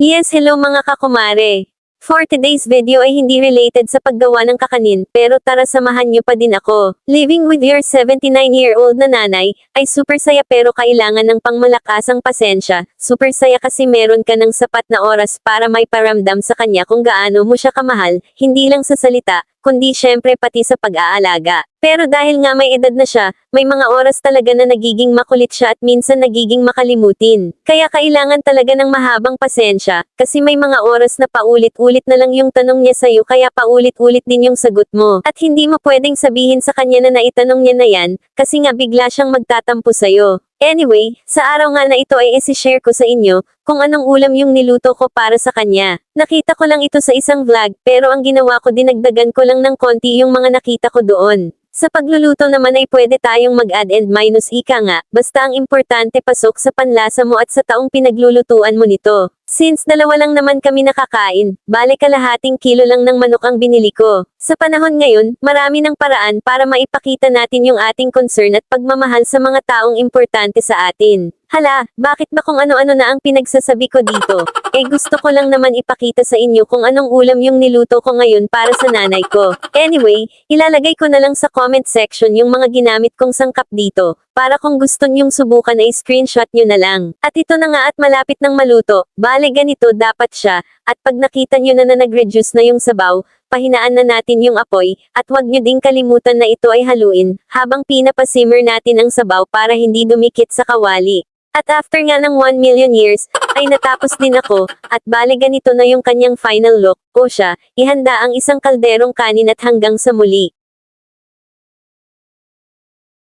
Yes, hello mga kakumare. For today's video ay hindi related sa paggawa ng kakanin, pero tara samahan niyo pa din ako. Living with your 79-year-old na nanay, ay super saya pero kailangan ng pangmalakasang pasensya. Super saya kasi meron ka ng sapat na oras para may paramdam sa kanya kung gaano mo siya kamahal, hindi lang sa salita, kundi syempre pati sa pag-aalaga. Pero dahil nga may edad na siya, may mga oras talaga na nagiging makulit siya at minsan nagiging makalimutin. Kaya kailangan talaga ng mahabang pasensya, kasi may mga oras na paulit-ulit na lang yung tanong niya sa'yo kaya paulit-ulit din yung sagot mo. At hindi mo pwedeng sabihin sa kanya na naitanong niya na yan, kasi nga bigla siyang magtatampo sa'yo. Anyway, sa araw nga na ito ay isi-share ko sa inyo, kung anong ulam yung niluto ko para sa kanya. Nakita ko lang ito sa isang vlog, pero ang ginawa ko dinagdagan ko lang ng konti yung mga nakita ko doon. Sa pagluluto naman ay pwede tayong mag-add and minus ika nga, basta ang importante pasok sa panlasa mo at sa taong pinaglulutuan mo nito. Since dalawa lang naman kami nakakain, bale kalahating kilo lang ng manok ang binili ko. Sa panahon ngayon, marami ng paraan para maipakita natin yung ating concern at pagmamahal sa mga taong importante sa atin. Hala, bakit ba kung ano-ano na ang pinagsasabi ko dito? Gusto ko lang naman ipakita sa inyo kung anong ulam yung niluto ko ngayon para sa nanay ko. Anyway, ilalagay ko na lang sa comment section yung mga ginamit kong sangkap dito, para kung gusto nyong subukan ay screenshot nyo na lang. At ito na nga at malapit ng maluto, bale ganito dapat siya, at pag nakita nyo na nag-reduce na yung sabaw, pahinaan na natin yung apoy, at wag nyo ding kalimutan na ito ay haluin, habang pinapasimmer natin ang sabaw para hindi dumikit sa kawali. At after nga ng 1 million years, ay natapos din ako, at bale ganito na yung kanyang final look, o siya, ihanda ang isang kalderong kanin at hanggang sa muli.